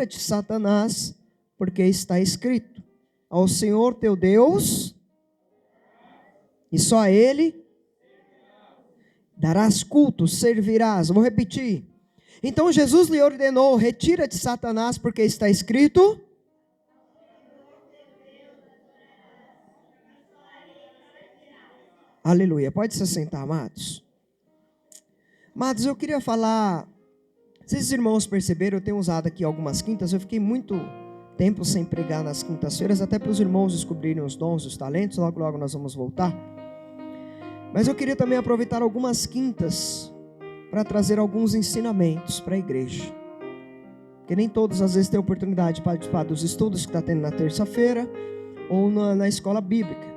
de Satanás, porque está escrito: ao Senhor teu Deus, e só a Ele darás culto, servirás. Vou repetir. Então Jesus lhe ordenou: retira-te, Satanás, porque está escrito. Aleluia. Pode se sentar, amados. Amados, eu queria falar. Se esses irmãos perceberam, eu tenho usado aqui algumas quintas. Eu fiquei muito tempo sem pregar nas quintas-feiras, até para os irmãos descobrirem os dons e os talentos. Logo, logo nós vamos voltar. Mas eu queria também aproveitar algumas quintas para trazer alguns ensinamentos para a igreja. Porque nem todos às vezes têm oportunidade de participar dos estudos que está tendo na terça-feira ou na escola bíblica.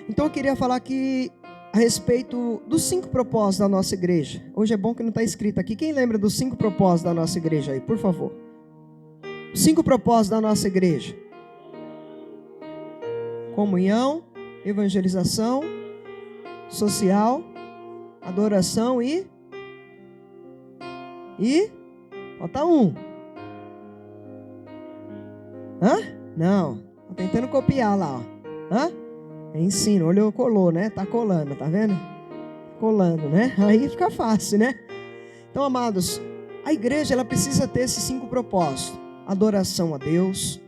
Então eu queria falar aqui a respeito dos 5 propósitos da nossa igreja. Hoje é bom que não está escrito aqui. Quem lembra dos 5 propósitos da nossa igreja aí, por favor? 5 propósitos da nossa igreja: comunhão, evangelização, social, adoração e falta um. Não, tô tentando copiar lá, ó. É ensino, olhou, colou, né? Tá colando, tá vendo? Colando, né? Aí fica fácil, né? Então, amados, a igreja ela precisa ter esses 5 propósitos: adoração a Deus,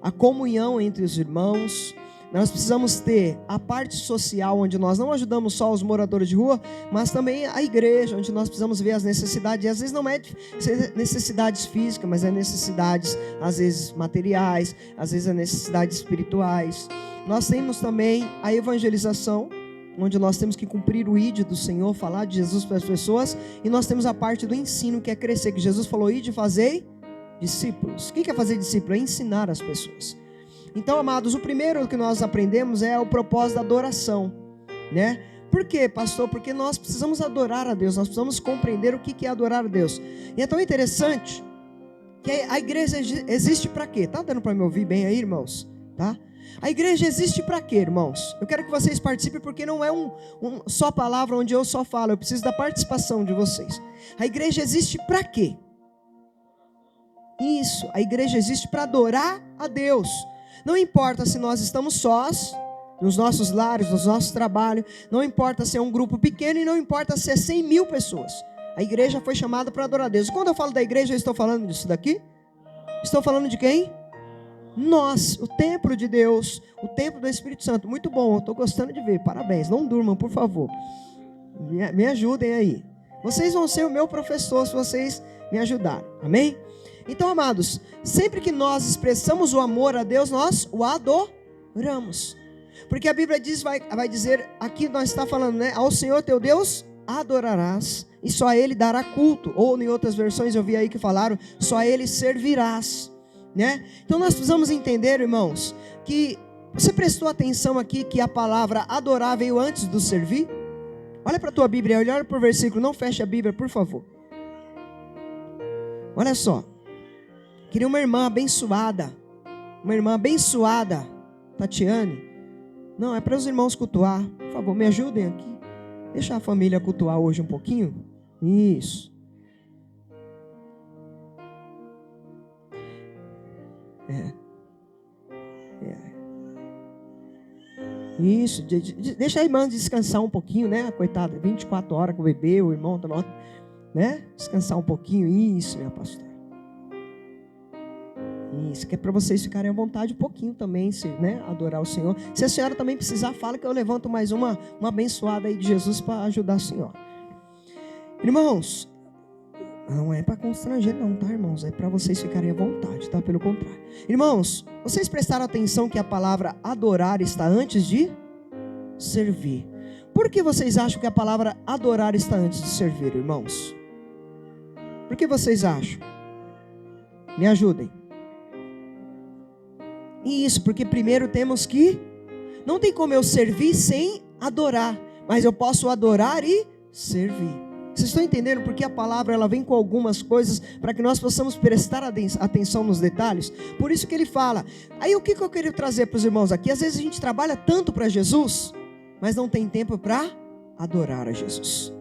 a comunhão entre os irmãos. Nós precisamos ter a parte social, onde nós não ajudamos só os moradores de rua, mas também a igreja, onde nós precisamos ver as necessidades. E às vezes não é necessidades físicas, mas é necessidades, às vezes, materiais, às vezes é necessidades espirituais. Nós temos também a evangelização, onde nós temos que cumprir o ide do Senhor, falar de Jesus para as pessoas. E nós temos a parte do ensino, que é crescer, que Jesus falou: ide fazei discípulos. O que é fazer discípulo? É ensinar as pessoas. Então, amados, o primeiro que nós aprendemos é o propósito da adoração, né? Por quê, pastor? Porque nós precisamos adorar a Deus, nós precisamos compreender o que é adorar a Deus. E é tão interessante que a igreja existe para quê? Tá dando para me ouvir bem aí, irmãos? Tá? A igreja existe para quê, irmãos? Eu quero que vocês participem, porque não é só palavra onde eu só falo, eu preciso da participação de vocês. A igreja existe para quê? Isso, a igreja existe para adorar a Deus. Não importa se nós estamos sós, nos nossos lares, nos nossos trabalhos, não importa se é um grupo pequeno e não importa se é 100.000 pessoas. A igreja foi chamada para adorar a Deus. Quando eu falo da igreja, eu estou falando disso daqui? Estou falando de quem? Nós, o templo de Deus, o templo do Espírito Santo. Muito bom, eu estou gostando de ver, parabéns. Não durmam, por favor, me ajudem aí. Vocês vão ser o meu professor se vocês me ajudarem, amém? Então, amados, sempre que nós expressamos o amor a Deus, nós o adoramos. Porque a Bíblia diz, vai dizer, aqui nós está falando, né? Ao Senhor teu Deus adorarás, e só a Ele dará culto. Ou em outras versões eu vi aí que falaram, só a Ele servirás, né? Então nós precisamos entender, irmãos, que você prestou atenção aqui que a palavra adorar veio antes do servir? Olha para a tua Bíblia, olha para o versículo, não feche a Bíblia, por favor. Olha só. Queria uma irmã abençoada, Tatiane. Não, é para os irmãos cultuar. Por favor, me ajudem aqui. Deixa a família cultuar hoje um pouquinho. Isso. Isso. Deixa a irmã descansar um pouquinho, né? Coitada, 24 horas com o bebê, o irmão, né? Descansar um pouquinho. Isso, minha pastora. Isso, que é para vocês ficarem à vontade um pouquinho também, né, adorar o Senhor. Se a senhora também precisar, fala que eu levanto mais uma abençoada aí de Jesus para ajudar a senhora. Irmãos, não é para constranger não, tá, irmãos? É para vocês ficarem à vontade, tá? Pelo contrário. Irmãos, vocês prestaram atenção que a palavra adorar está antes de servir. Por que vocês acham que a palavra adorar está antes de servir, irmãos? Por que vocês acham? Me ajudem. Isso, porque primeiro temos que... Não tem como eu servir sem adorar, mas eu posso adorar e servir. Vocês estão entendendo? Porque a palavra ela vem com algumas coisas para que nós possamos prestar atenção nos detalhes. Por isso que ele fala. Aí o que eu queria trazer para os irmãos aqui? Às vezes a gente trabalha tanto para Jesus, mas não tem tempo para adorar a Jesus.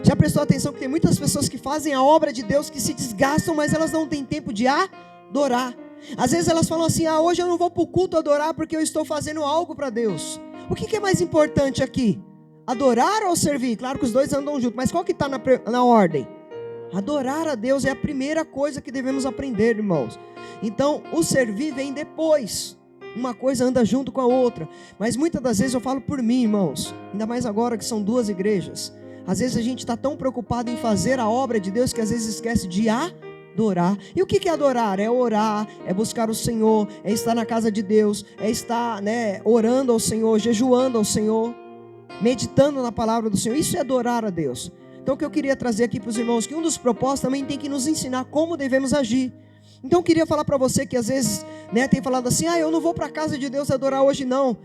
Já prestou atenção que tem muitas pessoas que fazem a obra de Deus, que se desgastam, mas elas não têm tempo de adorar adorar. Às vezes elas falam assim, hoje eu não vou para o culto adorar porque eu estou fazendo algo para Deus. O que é mais importante aqui? Adorar ou servir? Claro que os dois andam juntos, mas qual que está na ordem? Adorar a Deus é a primeira coisa que devemos aprender, irmãos. Então, o servir vem depois. Uma coisa anda junto com a outra. Mas muitas das vezes eu falo por mim, irmãos. Ainda mais agora que são 2 igrejas. Às vezes a gente está tão preocupado em fazer a obra de Deus que às vezes esquece de adorar. E o que é adorar? É orar, é buscar o Senhor, é estar na casa de Deus, é estar, orando ao Senhor, jejuando ao Senhor, meditando na palavra do Senhor. Isso é adorar a Deus. Então o que eu queria trazer aqui para os irmãos, que um dos propósitos também tem que nos ensinar como devemos agir. Então eu queria falar para você que às vezes, tem falado assim, eu não vou para a casa de Deus adorar hoje não,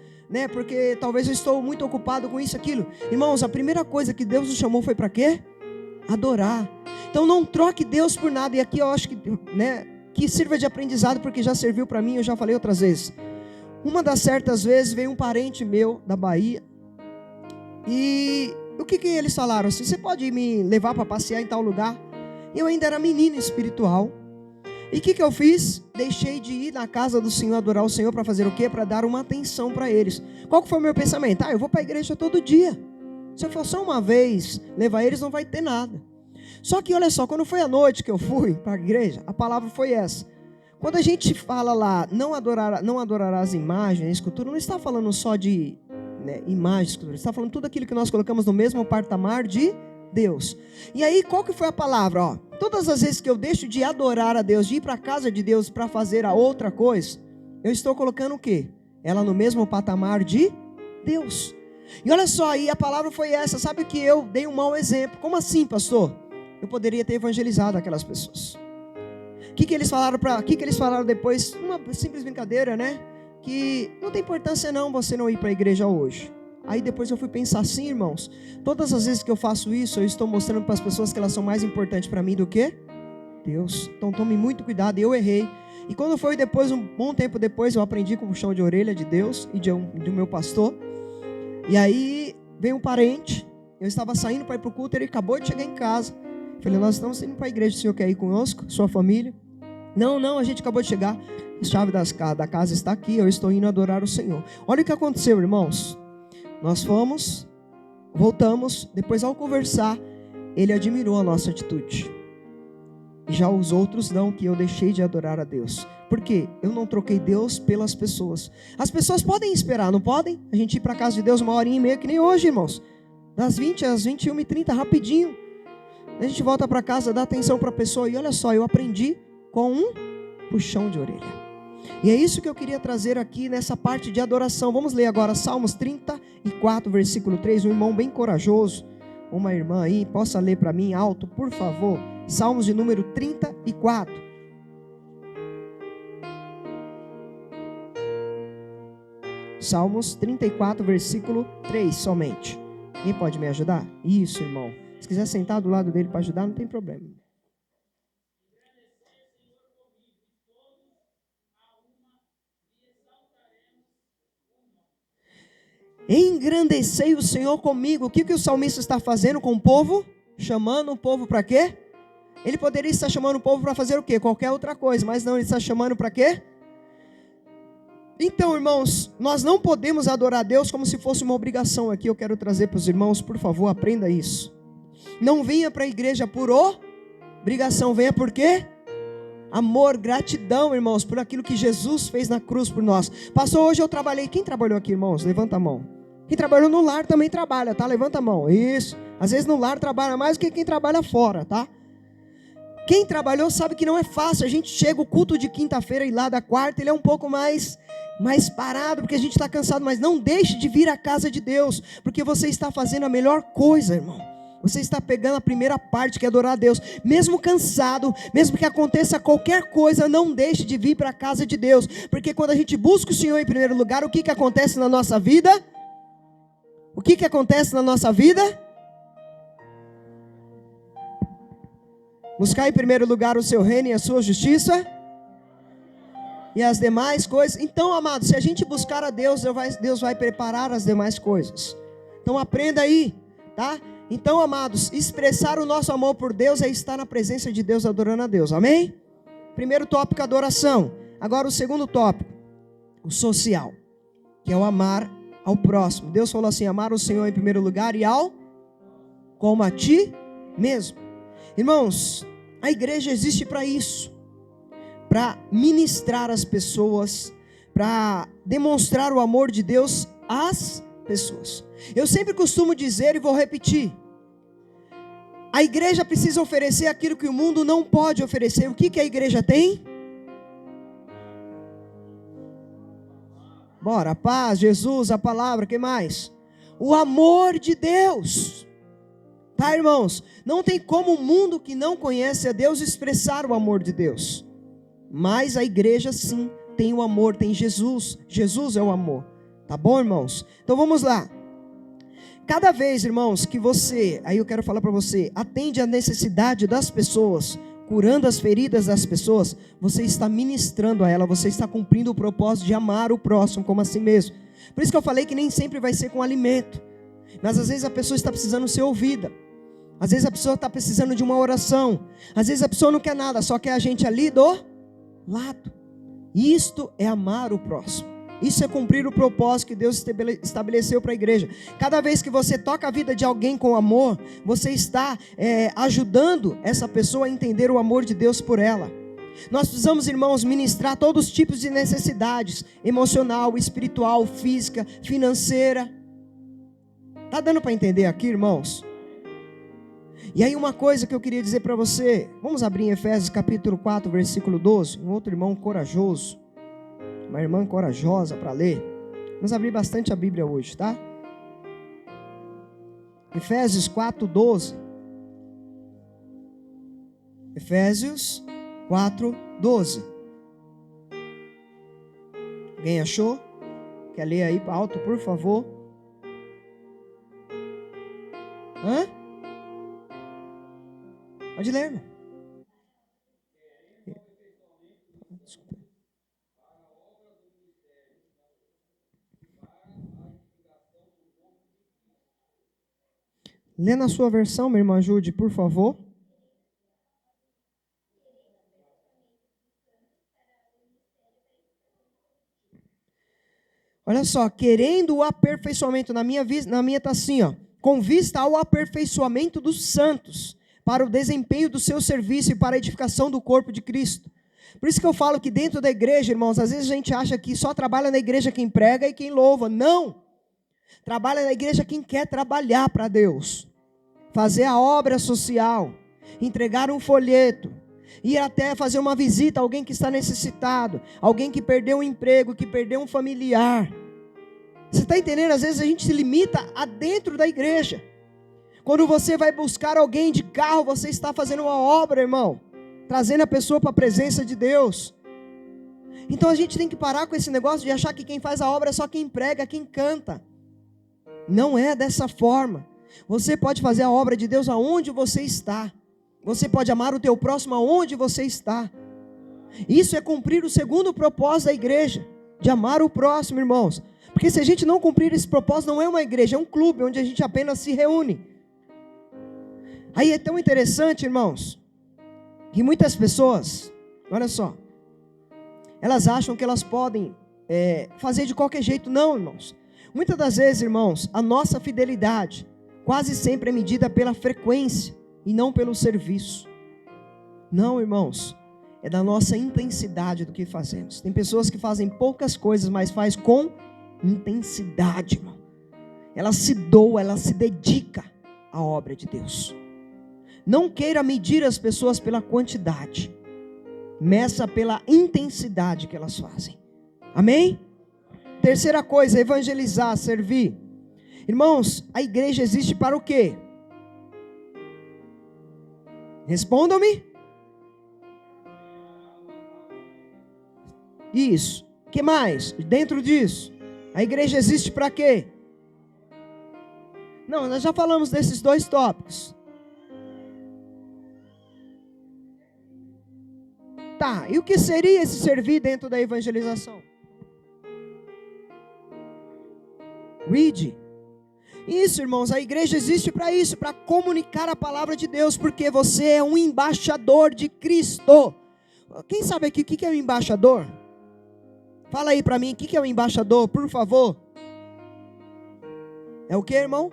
porque talvez eu estou muito ocupado com isso, aquilo. Irmãos, a primeira coisa que Deus nos chamou foi para quê? Adorar. Então não troque Deus por nada. E aqui eu acho que sirva de aprendizado, porque já serviu para mim, eu já falei outras vezes. Uma das certas vezes veio um parente meu da Bahia, e o que eles falaram? Assim, você pode me levar para passear em tal lugar? Eu ainda era menino espiritual. E o que eu fiz? Deixei de ir na casa do Senhor, adorar o Senhor, para fazer o quê? Para dar uma atenção para eles. Qual que foi o meu pensamento? Eu vou para a igreja todo dia. Se eu for só uma vez levar eles, não vai ter nada. Só que olha só, quando foi a noite que eu fui para a igreja, a palavra foi essa. Quando a gente fala lá, não adorarás as imagens, a escultura, não está falando só de imagens, escultura, está falando tudo aquilo que nós colocamos no mesmo patamar de Deus. E aí, qual que foi a palavra? Todas as vezes que eu deixo de adorar a Deus, de ir para a casa de Deus para fazer a outra coisa, eu estou colocando o quê? Ela no mesmo patamar de Deus. E olha só, aí a palavra foi essa. Sabe que eu dei um mau exemplo. Como assim, pastor? Eu poderia ter evangelizado aquelas pessoas. O que eles falaram depois? Uma simples brincadeira, que não tem importância não você não ir para a igreja hoje. Aí depois eu fui pensar assim, irmãos, todas as vezes que eu faço isso, eu estou mostrando para as pessoas que elas são mais importantes para mim do que Deus. Então tome muito cuidado, eu errei. E quando foi depois, um bom tempo depois, eu aprendi com o puxão de orelha de Deus e do meu pastor. E aí veio um parente, eu estava saindo para ir para o culto, ele acabou de chegar em casa. Falei, nós estamos indo para a igreja, o senhor quer ir conosco, sua família? Não, a gente acabou de chegar, a chave da casa está aqui, eu estou indo adorar o Senhor. Olha o que aconteceu, irmãos. Nós fomos, voltamos, depois ao conversar, ele admirou a nossa atitude. E já os outros não, que eu deixei de adorar a Deus. Por quê? Eu não troquei Deus pelas pessoas. As pessoas podem esperar, não podem? A gente ir para a casa de Deus 1h30, que nem hoje, irmãos. Das 20 às 21h30, rapidinho. A gente volta para casa, dá atenção para a pessoa. E olha só, eu aprendi com um puxão de orelha. E é isso que eu queria trazer aqui nessa parte de adoração. Vamos ler agora Salmos 34, versículo 3. Um irmão bem corajoso, uma irmã aí, possa ler para mim alto, por favor. Salmos de número 34. Salmos 34, versículo 3 somente. Quem pode me ajudar? Isso, irmão. Se quiser sentar do lado dele para ajudar, não tem problema. Engrandecei o Senhor comigo. O que o salmista está fazendo com o povo? Chamando o povo para quê? Ele poderia estar chamando o povo para fazer o quê? Qualquer outra coisa, mas não, ele está chamando para quê? Então, irmãos, nós não podemos adorar a Deus como se fosse uma obrigação. Aqui eu quero trazer para os irmãos, por favor, aprenda isso. Não venha para a igreja por obrigação, venha por quê? Amor, gratidão, irmãos, por aquilo que Jesus fez na cruz por nós. Pastor, hoje eu trabalhei. Quem trabalhou aqui, irmãos? Levanta a mão. Quem trabalhou no lar também trabalha, tá? Levanta a mão. Isso. Às vezes no lar trabalha mais do que quem trabalha fora, tá? Quem trabalhou sabe que não é fácil. A gente chega o culto de quinta-feira e lá da quarta, ele é um pouco mais parado, porque a gente está cansado. Mas não deixe de vir à casa de Deus, porque você está fazendo a melhor coisa, irmão. Você está pegando a primeira parte, que é adorar a Deus. Mesmo cansado, mesmo que aconteça qualquer coisa, não deixe de vir para a casa de Deus. Porque quando a gente busca o Senhor em primeiro lugar, o que acontece na nossa vida? O que acontece na nossa vida? Buscar em primeiro lugar o seu reino e a sua justiça, e as demais coisas. Então, amados, se a gente buscar a Deus, Deus vai preparar as demais coisas. Então aprenda aí, tá? Então, amados, expressar o nosso amor por Deus é estar na presença de Deus, adorando a Deus, amém? Primeiro tópico, adoração. Agora o segundo tópico, o social, que é o amar ao próximo. Deus falou assim, amar o Senhor em primeiro lugar e como a ti mesmo. Irmãos, a igreja existe para isso, para ministrar as pessoas, para demonstrar o amor de Deus às pessoas. Eu sempre costumo dizer e vou repetir, a igreja precisa oferecer aquilo que o mundo não pode oferecer. O que a igreja tem? Bora, a paz, Jesus, a palavra, o que mais? O amor de Deus. Tá, irmãos? Não tem como o mundo que não conhece a Deus expressar o amor de Deus. Mas a igreja sim tem o amor, tem Jesus. Jesus é o amor. Tá bom, irmãos? Então vamos lá. Cada vez, irmãos, que você, aí eu quero falar para você, atende à necessidade das pessoas, curando as feridas das pessoas, você está ministrando a ela, você está cumprindo o propósito de amar o próximo como a si mesmo. Por isso que eu falei que nem sempre vai ser com alimento, mas às vezes a pessoa está precisando ser ouvida, às vezes a pessoa está precisando de uma oração, às vezes a pessoa não quer nada, só quer a gente ali do lado. Isto é amar o próximo. Isso é cumprir o propósito que Deus estabeleceu para a igreja. Cada vez que você toca a vida de alguém com amor, você está ajudando essa pessoa a entender o amor de Deus por ela. Nós precisamos, irmãos, ministrar todos os tipos de necessidades, emocional, espiritual, física, financeira. Está dando para entender aqui, irmãos? E aí uma coisa que eu queria dizer para você, vamos abrir em Efésios capítulo 4, versículo 12, um outro irmão corajoso, uma irmã corajosa para ler. Vamos abrir bastante a Bíblia hoje, tá? Efésios 4, 12. Efésios 4, 12. Alguém achou? Quer ler aí para alto, por favor? Hã? Pode ler, irmão. Desculpa. Lê na sua versão, minha irmã Jude, por favor. Olha só, querendo o aperfeiçoamento, na minha está assim, ó, com vista ao aperfeiçoamento dos santos, para o desempenho do seu serviço e para a edificação do corpo de Cristo. Por isso que eu falo que dentro da igreja, irmãos, às vezes a gente acha que só trabalha na igreja quem prega e quem louva. Não! Trabalha na igreja quem quer trabalhar para Deus, fazer a obra social, entregar um folheto, ir até fazer uma visita a alguém que está necessitado, alguém que perdeu um emprego, que perdeu um familiar. Você está entendendo? Às vezes a gente se limita a dentro da igreja. Quando você vai buscar alguém de carro, você está fazendo uma obra, irmão, trazendo a pessoa para a presença de Deus. Então a gente tem que parar com esse negócio de achar que quem faz a obra é só quem prega, quem canta. Não é dessa forma. Você pode fazer a obra de Deus aonde você está. Você pode amar o teu próximo aonde você está. Isso é cumprir o segundo propósito da igreja, de amar o próximo, irmãos. Porque se a gente não cumprir esse propósito, não é uma igreja, é um clube onde a gente apenas se reúne. Aí é tão interessante, irmãos, que muitas pessoas, olha só, elas acham que elas podem fazer de qualquer jeito. Não, irmãos. Muitas das vezes, irmãos, a nossa fidelidade quase sempre é medida pela frequência e não pelo serviço. Não, irmãos, é da nossa intensidade do que fazemos. Tem pessoas que fazem poucas coisas, mas faz com intensidade, irmão. Ela se doa, ela se dedica à obra de Deus. Não queira medir as pessoas pela quantidade, meça pela intensidade que elas fazem. Amém? Terceira coisa, evangelizar, servir. Irmãos, a igreja existe para o quê? Respondam-me. Isso. O que mais? Dentro disso, a igreja existe para quê? Não, nós já falamos desses dois tópicos. Tá, e o que seria esse servir dentro da evangelização? Read. Isso, irmãos, a igreja existe para isso, para comunicar a palavra de Deus, porque você é um embaixador de Cristo. Quem sabe aqui o que é um embaixador? Fala aí para mim, o que é um embaixador, por favor? É o que, irmão?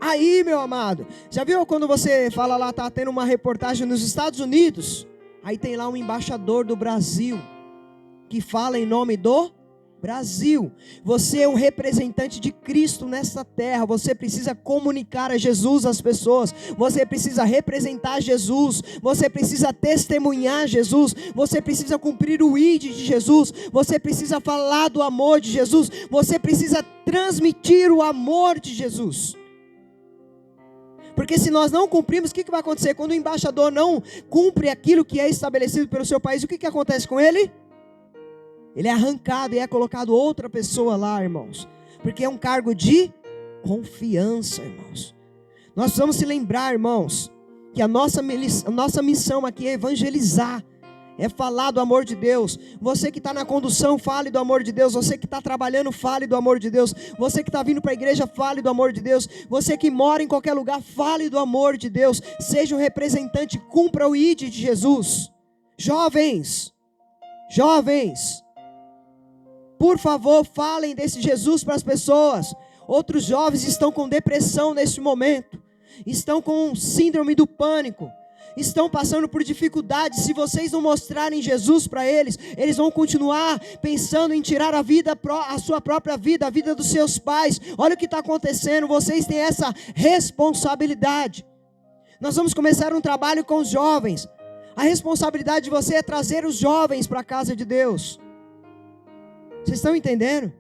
Aí, meu amado, já viu quando você fala lá, tá tendo uma reportagem nos Estados Unidos? Aí tem lá um embaixador do Brasil, que fala em nome do Brasil. Você é um representante de Cristo nessa terra. Você precisa comunicar a Jesus às pessoas. Você precisa representar Jesus. Você precisa testemunhar Jesus. Você precisa cumprir o ID de Jesus. Você precisa falar do amor de Jesus. Você precisa transmitir o amor de Jesus. Porque se nós não cumprimos, o que vai acontecer? Quando o embaixador não cumpre aquilo que é estabelecido pelo seu país, o que acontece com ele? Ele é arrancado e é colocado outra pessoa lá, irmãos. Porque é um cargo de confiança, irmãos. Nós precisamos se lembrar, irmãos, que a nossa missão aqui é evangelizar. É falar do amor de Deus. Você que está na condução, fale do amor de Deus. Você que está trabalhando, fale do amor de Deus. Você que está vindo para a igreja, fale do amor de Deus. Você que mora em qualquer lugar, fale do amor de Deus. Seja um representante, cumpra o ID de Jesus. Jovens, por favor, falem desse Jesus para as pessoas. Outros jovens estão com depressão neste momento. Estão com síndrome do pânico. Estão passando por dificuldades. Se vocês não mostrarem Jesus para eles, eles vão continuar pensando em tirar a sua própria vida, a vida dos seus pais. Olha o que está acontecendo. Vocês têm essa responsabilidade. Nós vamos começar um trabalho com os jovens. A responsabilidade de você é trazer os jovens para a casa de Deus. Vocês estão entendendo?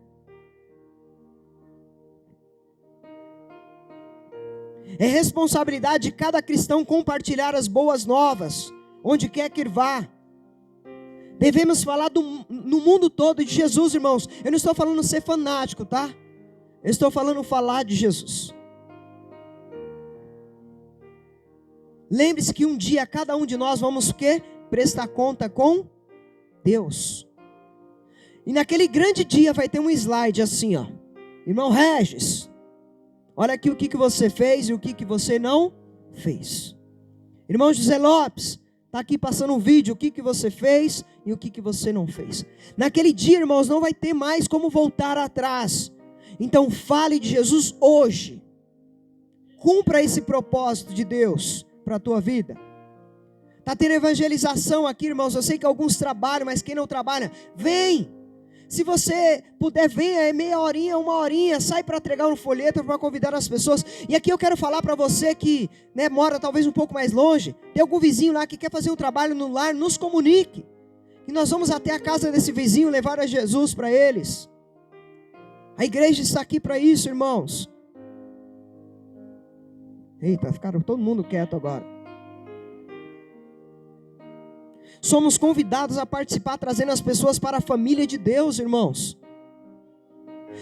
É responsabilidade de cada cristão compartilhar as boas novas, onde quer que vá. Devemos falar no mundo todo de Jesus, irmãos. Eu não estou falando ser fanático, tá? Eu estou falando falar de Jesus. Lembre-se que um dia cada um de nós vamos o quê? Prestar conta com Deus. E naquele grande dia vai ter um slide assim, ó. Irmão Regis, olha aqui o que você fez e o que você não fez. Irmão José Lopes, está aqui passando um vídeo, o que você fez e o que você não fez. Naquele dia, irmãos, não vai ter mais como voltar atrás. Então fale de Jesus hoje. Cumpra esse propósito de Deus para a tua vida. Está tendo evangelização aqui, irmãos. Eu sei que alguns trabalham, mas quem não trabalha, vem. Se você puder, venha, é meia horinha, uma horinha, sai para entregar um folheto, para convidar as pessoas. E aqui eu quero falar para você que mora talvez um pouco mais longe, tem algum vizinho lá que quer fazer um trabalho no lar, nos comunique. E nós vamos até a casa desse vizinho, levar a Jesus para eles. A igreja está aqui para isso, irmãos. Eita, ficaram todo mundo quieto agora. Somos convidados a participar, trazendo as pessoas para a família de Deus, irmãos.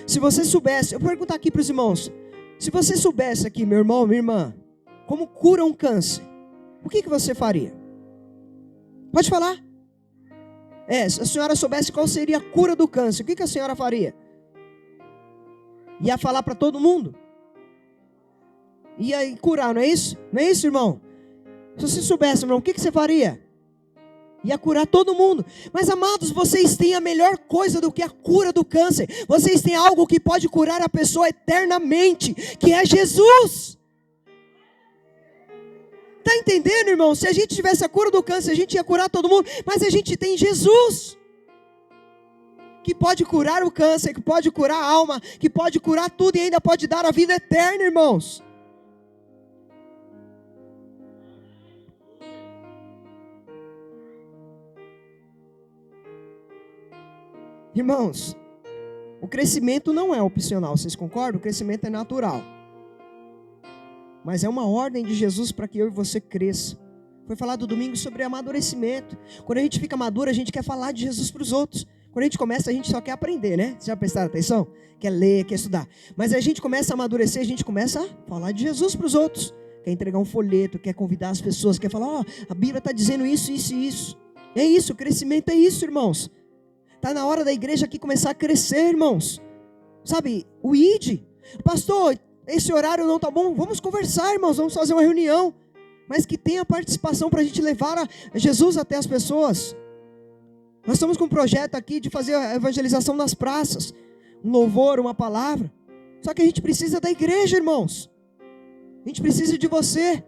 Se você soubesse, eu vou perguntar aqui para os irmãos, se você soubesse aqui, meu irmão, minha irmã, como cura um câncer, o que você faria? Pode falar. Se a senhora soubesse qual seria a cura do câncer, o que a senhora faria? Ia falar para todo mundo? Ia curar, não é isso? Não é isso, irmão? Se você soubesse, irmão, o que você faria? Ia curar todo mundo. Mas amados, vocês têm a melhor coisa do que a cura do câncer. Vocês têm algo que pode curar a pessoa eternamente, que é Jesus. Está entendendo, irmão? Se a gente tivesse a cura do câncer, a gente ia curar todo mundo. Mas a gente tem Jesus, que pode curar o câncer, que pode curar a alma, que pode curar tudo e ainda pode dar a vida eterna, irmãos. Irmãos, o crescimento não é opcional, vocês concordam? O crescimento é natural. Mas é uma ordem de Jesus para que eu e você cresça. Foi falado domingo sobre amadurecimento. Quando a gente fica maduro, a gente quer falar de Jesus para os outros. Quando a gente começa, a gente só quer aprender, né? Vocês já prestaram atenção? Quer ler, quer estudar. Mas a gente começa a amadurecer, a gente começa a falar de Jesus para os outros. Quer entregar um folheto, quer convidar as pessoas, quer falar, a Bíblia está dizendo isso, isso e isso. É isso, o crescimento é isso, irmãos. Está na hora da igreja aqui começar a crescer, irmãos. Sabe, o ID. Pastor, esse horário não está bom? Vamos conversar, irmãos. Vamos fazer uma reunião. mas que tenha participação para a gente levar a Jesus até as pessoas. Nós estamos com um projeto aqui de fazer a evangelização nas praças, um louvor, uma palavra. Só que a gente precisa da igreja, irmãos. A gente precisa de você.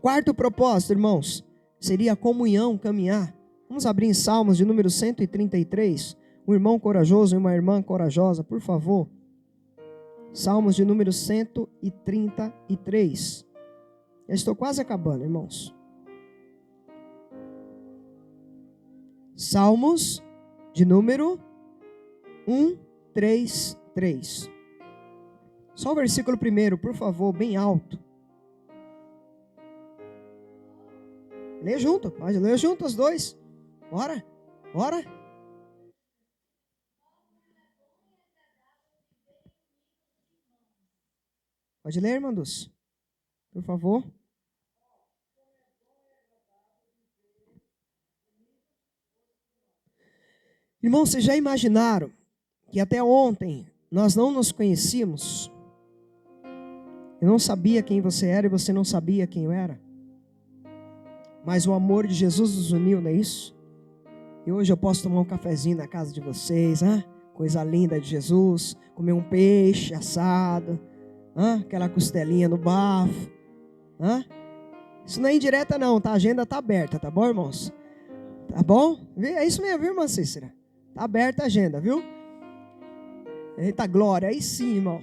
Quarto propósito, irmãos, seria a comunhão, caminhar. Vamos abrir em Salmos de número 133. Um irmão corajoso e uma irmã corajosa, por favor. Salmos de número 133. Eu estou quase acabando, irmãos. Salmos de número 133. Só o versículo 1, por favor, bem alto. Lê junto, pode ler junto os dois. Bora, bora. Pode ler, irmãos, por favor. Irmãos, vocês já imaginaram que até ontem nós não nos conhecíamos? Eu não sabia quem você era e você não sabia quem eu era. Mas o amor de Jesus nos uniu, não é isso? E hoje eu posso tomar um cafezinho na casa de vocês, coisa linda de Jesus, comer um peixe assado, aquela costelinha no bafo. Isso não é indireta não, tá? A agenda está aberta, tá bom, irmãos? Tá bom? É isso mesmo, viu, irmã Cícera? Está aberta a agenda, viu? Eita glória, aí sim, irmão.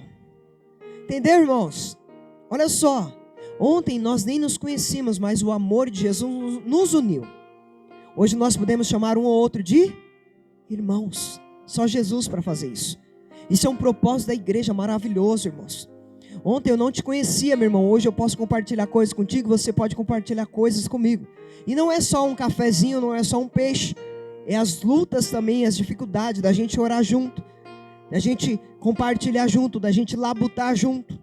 Entendeu, irmãos? Olha só. Ontem nós nem nos conhecíamos, mas o amor de Jesus nos uniu. Hoje nós podemos chamar um ou outro de irmãos. Só Jesus para fazer isso. Isso é um propósito da igreja maravilhoso, irmãos. Ontem eu não te conhecia, meu irmão. Hoje eu posso compartilhar coisas contigo, você pode compartilhar coisas comigo. E não é só um cafezinho, não é só um peixe. É as lutas também, as dificuldades da gente orar junto, da gente compartilhar junto, da gente labutar junto.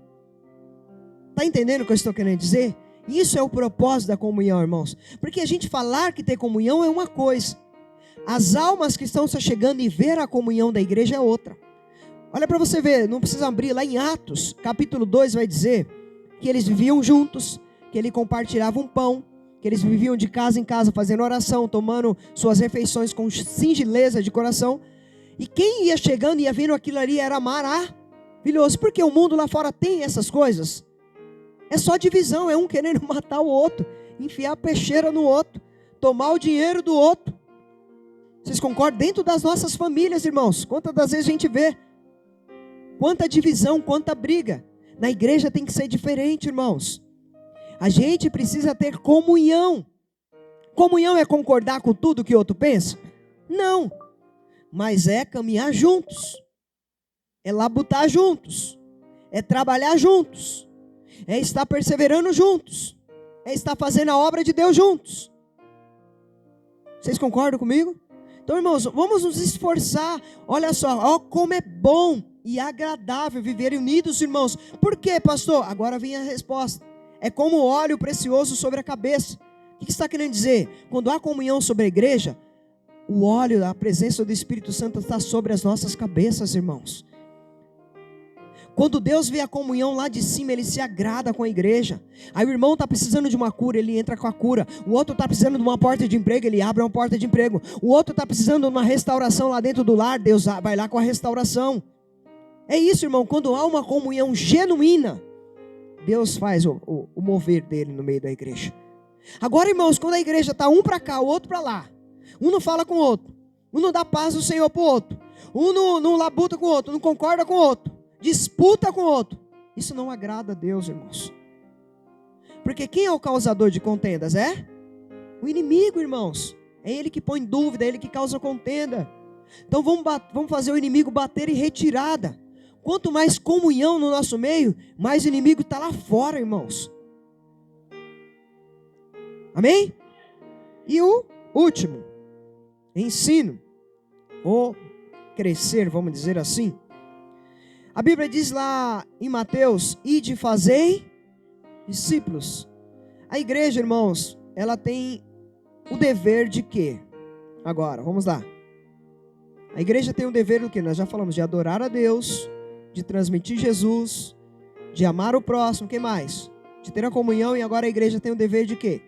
Está entendendo o que eu estou querendo dizer? Isso é o propósito da comunhão, irmãos. Porque a gente falar que ter comunhão é uma coisa. As almas que estão se chegando e ver a comunhão da igreja é outra. Olha para você ver, não precisa abrir. Lá em Atos, capítulo 2 vai dizer que eles viviam juntos, que eles compartilhavam pão, que eles viviam de casa em casa fazendo oração, tomando suas refeições com singeleza de coração. E quem ia chegando e ia vendo aquilo ali era maravilhoso. Porque o mundo lá fora tem essas coisas. É só divisão, é um querendo matar o outro, enfiar a peixeira no outro, tomar o dinheiro do outro. Vocês concordam? Dentro das nossas famílias, irmãos, quantas das vezes a gente vê? Quanta divisão, quanta briga. Na igreja tem que ser diferente, irmãos. A gente precisa ter comunhão. Comunhão é concordar com tudo que o outro pensa? Não. Mas é caminhar juntos. É labutar juntos. É trabalhar juntos. É estar perseverando juntos. É estar fazendo a obra de Deus juntos. Vocês concordam comigo? Então, irmãos, vamos nos esforçar. Olha só, como é bom e agradável viver unidos, irmãos. Por quê, pastor? Agora vem a resposta. É como óleo precioso sobre a cabeça. O que está querendo dizer? Quando há comunhão sobre a igreja, o óleo, a presença do Espírito Santo está sobre as nossas cabeças, irmãos. Quando Deus vê a comunhão lá de cima, Ele se agrada com a igreja. Aí o irmão está precisando de uma cura, ele entra com a cura. O outro está precisando de uma porta de emprego, ele abre uma porta de emprego. O outro está precisando de uma restauração lá dentro do lar, Deus vai lá com a restauração. É isso, irmão, quando há uma comunhão genuína, Deus faz o mover dele no meio da igreja. Agora, irmãos, quando a igreja está um para cá, o outro para lá. Um não fala com o outro. Um não dá paz do Senhor para o outro. Um não labuta com o outro, não concorda com o outro. Disputa com o outro. Isso não agrada a Deus, irmãos. Porque quem é o causador de contendas? É o inimigo, irmãos. É ele que põe dúvida, é ele que causa contenda. Então vamos fazer o inimigo bater em retirada. Quanto mais comunhão no nosso meio, mais o inimigo está lá fora, irmãos. Amém? E o último, ensino, ou crescer, vamos dizer assim. A Bíblia diz lá em Mateus, ide e fazei discípulos. A igreja, irmãos, ela tem o dever de quê? Agora, vamos lá. A igreja tem o dever do quê? Nós já falamos de adorar a Deus, de transmitir Jesus, de amar o próximo, o que mais? De ter a comunhão, e agora a igreja tem o dever de quê?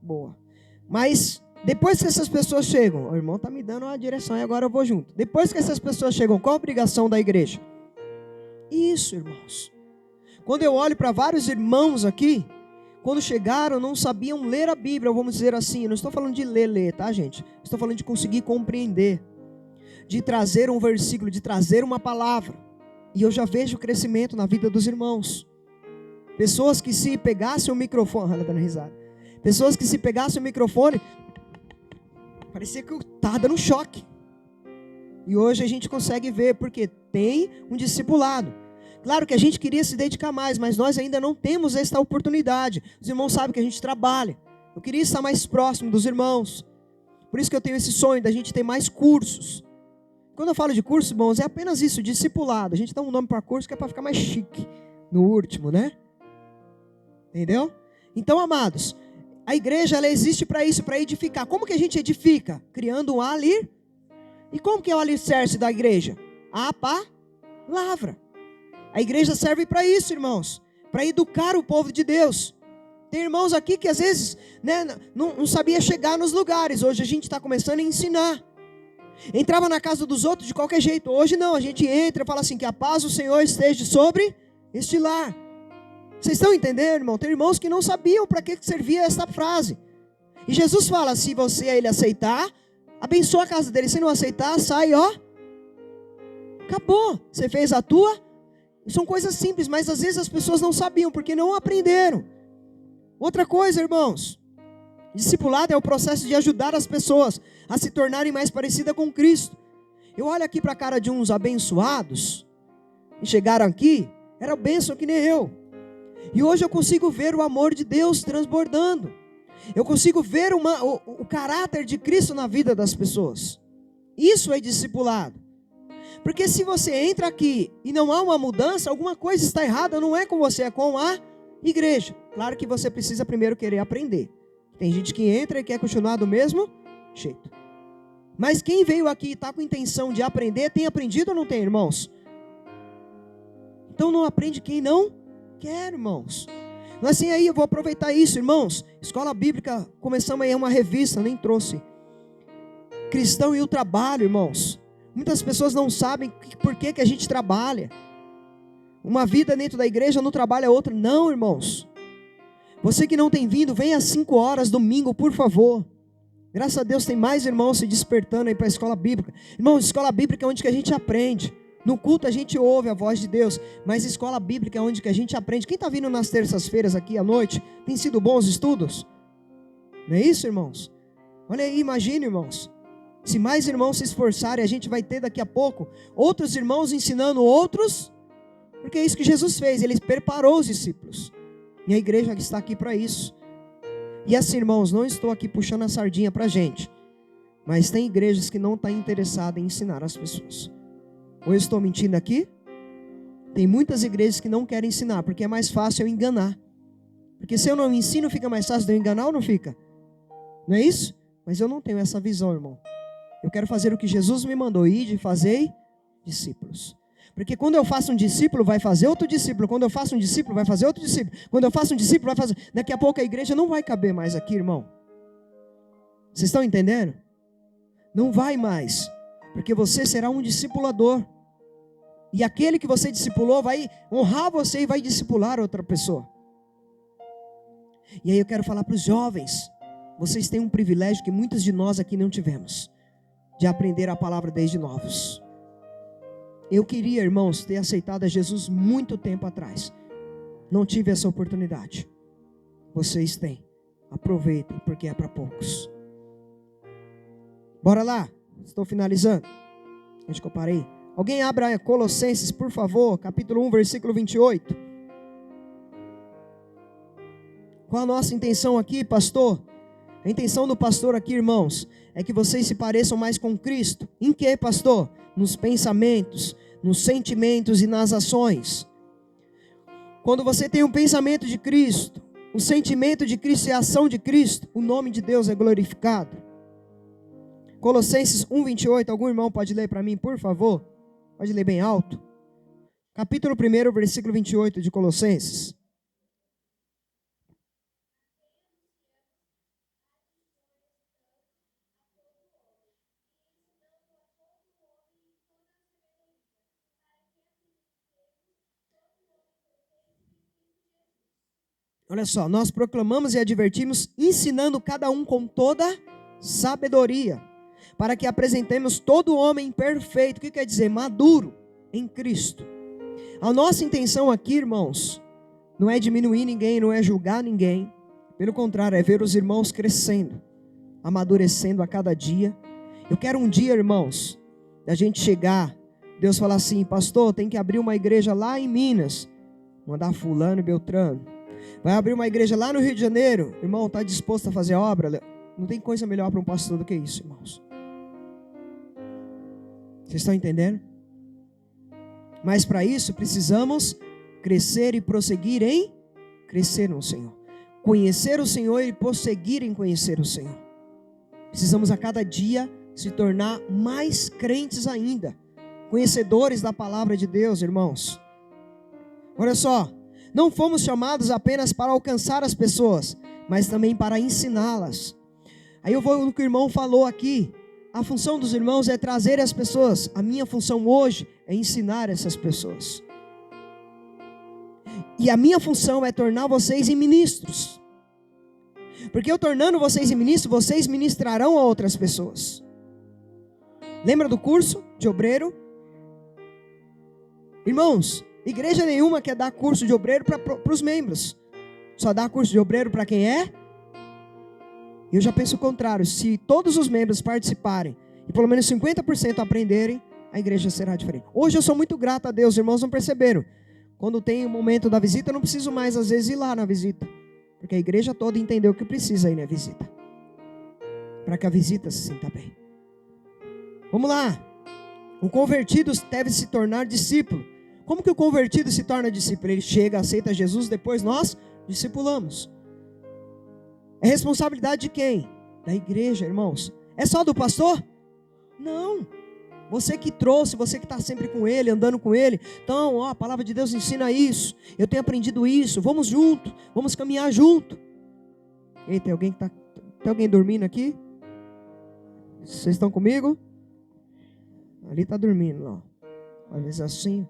Boa. Mas depois que essas pessoas chegam, o irmão está me dando uma direção e agora eu vou junto. Depois que essas pessoas chegam, qual a obrigação da igreja? Isso, irmãos. Quando eu olho para vários irmãos aqui, quando chegaram não sabiam ler a Bíblia, vamos dizer assim. Eu não estou falando de ler, tá, gente? Estou falando de conseguir compreender, de trazer um versículo, de trazer uma palavra. E eu já vejo o crescimento na vida dos irmãos. Pessoas que se pegassem o microfone, ela dando risada. Pessoas que se pegassem o microfone, parecia que eu estava dando choque. E hoje a gente consegue ver, porque tem um discipulado. Claro que a gente queria se dedicar mais, mas nós ainda não temos esta oportunidade. Os irmãos sabem que a gente trabalha. Eu queria estar mais próximo dos irmãos. Por isso que eu tenho esse sonho da gente ter mais cursos. Quando eu falo de curso, irmãos, é apenas isso, discipulado. A gente dá um nome para curso que é para ficar mais chique no último, né? Entendeu? Então, amados, a igreja ela existe para isso, para edificar. Como que a gente edifica? Criando um ali. E como que é o alicerce da igreja? A palavra. A igreja serve para isso, irmãos. Para educar o povo de Deus. Tem irmãos aqui que às vezes não sabia chegar nos lugares. Hoje a gente está começando a ensinar. Entrava na casa dos outros de qualquer jeito. Hoje não, a gente entra e fala assim, que a paz do Senhor esteja sobre este lar. Vocês estão entendendo, irmão? Tem irmãos que não sabiam para que servia essa frase. E Jesus fala, se você ele aceitar, abençoa a casa dele. Se não aceitar, sai, ó. Acabou. Você fez a tua. São coisas simples, mas às vezes as pessoas não sabiam, porque não aprenderam. Outra coisa, irmãos. Discipulado é o processo de ajudar as pessoas a se tornarem mais parecidas com Cristo. Eu olho aqui para a cara de uns abençoados, e chegaram aqui, era bênção que nem eu. E hoje eu consigo ver o amor de Deus transbordando. Eu consigo ver o caráter de Cristo na vida das pessoas. Isso é discipulado. Porque se você entra aqui e não há uma mudança, alguma coisa está errada, não é com você, é com a igreja. Claro que você precisa primeiro querer aprender. Tem gente que entra e quer continuar do mesmo jeito. Mas quem veio aqui e está com intenção de aprender, tem aprendido ou não tem, irmãos? Então não aprende quem não quer, irmãos. Mas assim aí, eu vou aproveitar isso, irmãos. Escola Bíblica, começamos aí uma revista, nem trouxe. Cristão e o trabalho, irmãos. Muitas pessoas não sabem por que a gente trabalha. Uma vida dentro da igreja, no trabalho é outra. Não, irmãos. Você que não tem vindo, venha às 5 horas, domingo, por favor. Graças a Deus tem mais irmãos se despertando aí para a escola bíblica. Irmãos, escola bíblica é onde que a gente aprende. No culto a gente ouve a voz de Deus, mas escola bíblica é onde que a gente aprende. Quem está vindo nas terças-feiras aqui à noite, tem sido bons estudos? Não é isso, irmãos? Olha aí, imagine, irmãos. Se mais irmãos se esforçarem, a gente vai ter daqui a pouco outros irmãos ensinando outros, porque é isso que Jesus fez, ele preparou os discípulos. E a igreja está aqui para isso. E assim, irmãos, não estou aqui puxando a sardinha para a gente, mas tem igrejas que não estão interessadas em ensinar as pessoas. Ou eu estou mentindo aqui? Tem muitas igrejas que não querem ensinar, porque é mais fácil eu enganar. Porque se eu não ensino, fica mais fácil de eu enganar ou não fica? Não é isso? Mas eu não tenho essa visão, irmão. Eu quero fazer o que Jesus me mandou, ir de fazer discípulos. Porque quando eu faço um discípulo, vai fazer outro discípulo. Quando eu faço um discípulo, vai fazer outro discípulo. Quando eu faço um discípulo, vai fazer... Daqui a pouco a igreja não vai caber mais aqui, irmão. Vocês estão entendendo? Não vai mais. Porque você será um discipulador. E aquele que você discipulou vai honrar você e vai discipular outra pessoa. E aí eu quero falar para os jovens. Vocês têm um privilégio que muitos de nós aqui não tivemos. De aprender a palavra desde novos. Eu queria, irmãos, ter aceitado a Jesus muito tempo atrás. Não tive essa oportunidade. Vocês têm. Aproveitem, porque é para poucos. Bora lá. Estou finalizando. Onde que eu parei? Alguém abra Colossenses, por favor, capítulo 1, versículo 28. Qual a nossa intenção aqui, pastor? A intenção do pastor aqui, irmãos, é que vocês se pareçam mais com Cristo. Em que, pastor? Nos pensamentos, nos sentimentos e nas ações. Quando você tem um pensamento de Cristo, o sentimento de Cristo e a ação de Cristo, o nome de Deus é glorificado. Colossenses 1:28, algum irmão pode ler para mim, por favor? Pode ler bem alto. Capítulo 1, versículo 28 de Colossenses. Olha só, nós proclamamos e advertimos, ensinando cada um com toda sabedoria, para que apresentemos todo homem perfeito, o que quer dizer? Maduro em Cristo. A nossa intenção aqui, irmãos, não é diminuir ninguém, não é julgar ninguém, pelo contrário, é ver os irmãos crescendo, amadurecendo a cada dia. Eu quero um dia, irmãos, da gente chegar, Deus falar assim, pastor, tem que abrir uma igreja lá em Minas, mandar fulano e beltrano. Vai abrir uma igreja lá no Rio de Janeiro, irmão, está disposto a fazer obra? Não tem coisa melhor para um pastor do que isso, irmãos. Vocês estão entendendo? Mas para isso precisamos crescer e prosseguir em crescer no Senhor. Conhecer o Senhor e prosseguir em conhecer o Senhor. Precisamos a cada dia se tornar mais crentes ainda, conhecedores da palavra de Deus, irmãos. Olha só, não fomos chamados apenas para alcançar as pessoas, mas também para ensiná-las. Aí eu vou no que o irmão falou aqui. A função dos irmãos é trazer as pessoas. A minha função hoje é ensinar essas pessoas. E a minha função é tornar vocês em ministros. Porque eu tornando vocês em ministros, vocês ministrarão a outras pessoas. Lembra do curso de obreiro? Irmãos, igreja nenhuma quer dar curso de obreiro para os membros. Só dá curso de obreiro para quem é? Eu já penso o contrário. Se todos os membros participarem e pelo menos 50% aprenderem, a igreja será diferente. Hoje eu sou muito grato a Deus, irmãos não perceberam. Quando tem o momento da visita, eu não preciso mais às vezes ir lá na visita. Porque a igreja toda entendeu o que precisa ir na visita. Para que a visita se sinta bem. Vamos lá. O convertido deve se tornar discípulo. Como que o convertido se torna discípulo? Ele chega, aceita Jesus, depois nós discipulamos. É responsabilidade de quem? Da igreja, irmãos. É só do pastor? Não. Você que trouxe, você que está sempre com ele, andando com ele. Então, a palavra de Deus ensina isso. Eu tenho aprendido isso. Vamos junto, vamos caminhar junto. Ei, tem alguém dormindo aqui? Vocês estão comigo? Ali está dormindo, ó. Às vezes assim.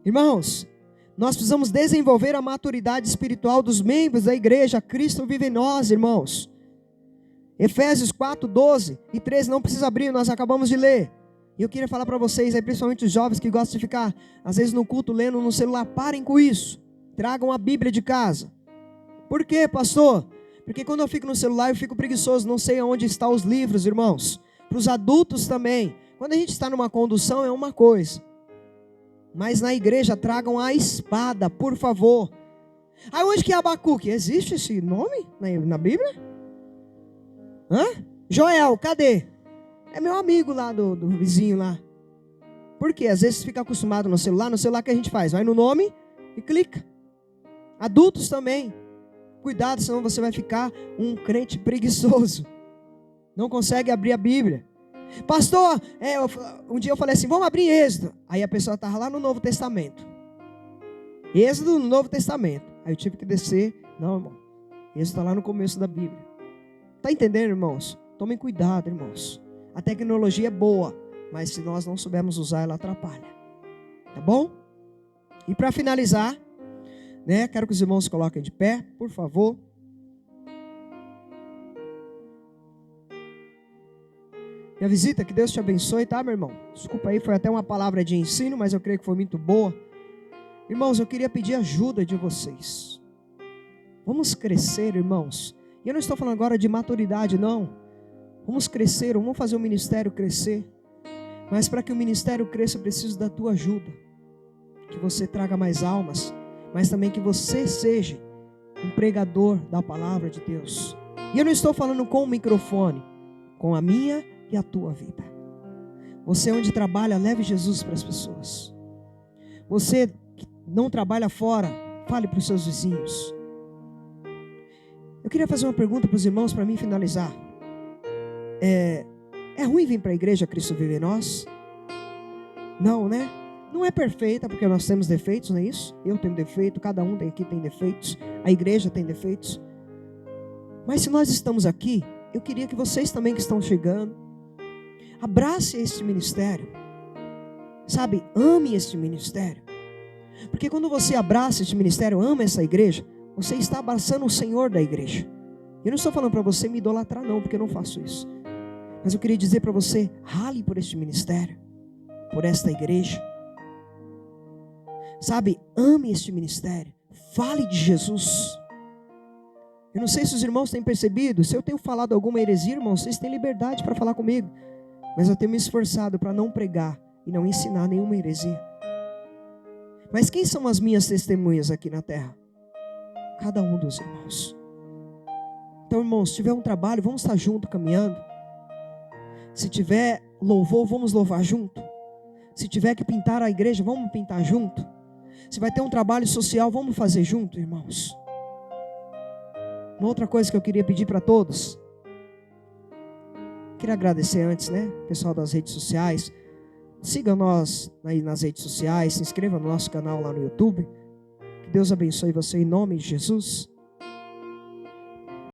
Irmãos, nós precisamos desenvolver a maturidade espiritual dos membros da igreja. Cristo vive em nós, irmãos. Efésios 4, 12 e 13, não precisa abrir, nós acabamos de ler. E eu queria falar para vocês, aí, principalmente os jovens que gostam de ficar, às vezes no culto, lendo no celular, parem com isso. Tragam a Bíblia de casa. Por quê, pastor? Porque quando eu fico no celular, eu fico preguiçoso, não sei onde estão os livros, irmãos. Para os adultos também. Quando a gente está numa condução, é uma coisa. Mas na igreja, tragam a espada, por favor. Aí onde que é Abacuque? Existe esse nome na Bíblia? Hã? Joel, cadê? É meu amigo lá do vizinho lá. Por quê? Às vezes fica acostumado no celular que a gente faz? Vai no nome e clica. Adultos também. Cuidado, senão você vai ficar um crente preguiçoso. Não consegue abrir a Bíblia. Pastor, um dia eu falei assim, vamos abrir Êxodo. Aí a pessoa estava lá no Novo Testamento. Êxodo no Novo Testamento. Aí eu tive que descer. Não, irmão. Êxodo está lá no começo da Bíblia. Está entendendo, irmãos? Tomem cuidado, irmãos. A tecnologia é boa, mas se nós não soubermos usar, ela atrapalha. Tá bom? E para finalizar, né, quero que os irmãos se coloquem de pé, por favor. Minha visita, que Deus te abençoe, tá, meu irmão? Desculpa aí, foi até uma palavra de ensino, mas eu creio que foi muito boa. Irmãos, eu queria pedir ajuda de vocês. Vamos crescer, irmãos. E eu não estou falando agora de maturidade, não. Vamos crescer, vamos fazer o ministério crescer. Mas para que o ministério cresça, eu preciso da tua ajuda. Que você traga mais almas, mas também que você seja um pregador da palavra de Deus. E eu não estou falando com o microfone, com a minha e a tua vida. Você onde trabalha, leve Jesus para as pessoas. Você que não trabalha fora, fale para os seus vizinhos. Eu queria fazer uma pergunta para os irmãos para mim finalizar. É ruim vir para a igreja Cristo vive em nós? Não, né? Não é perfeita, porque nós temos defeitos, não é isso? Eu tenho defeito, cada um aqui tem defeitos, a igreja tem defeitos. Mas se nós estamos aqui, eu queria que vocês também que estão chegando, abrace este ministério. Sabe, ame este ministério. Porque quando você abraça este ministério, ama essa igreja, você está abraçando o Senhor da igreja. Eu não estou falando para você me idolatrar não, porque eu não faço isso. Mas eu queria dizer para você, rale por este ministério, por esta igreja. Sabe, ame este ministério, fale de Jesus. Eu não sei se os irmãos têm percebido, se eu tenho falado alguma heresia, irmãos, vocês têm liberdade para falar comigo. Mas eu tenho me esforçado para não pregar e não ensinar nenhuma heresia. Mas quem são as minhas testemunhas aqui na terra? Cada um dos irmãos. Então, irmãos, se tiver um trabalho, vamos estar junto caminhando. Se tiver louvor, vamos louvar junto. Se tiver que pintar a igreja, vamos pintar junto. Se vai ter um trabalho social, vamos fazer junto, irmãos. Uma outra coisa que eu queria pedir para todos. Queria agradecer antes, né? Pessoal das redes sociais. Siga nós aí nas redes sociais. Se inscreva no nosso canal lá no YouTube. Que Deus abençoe você em nome de Jesus.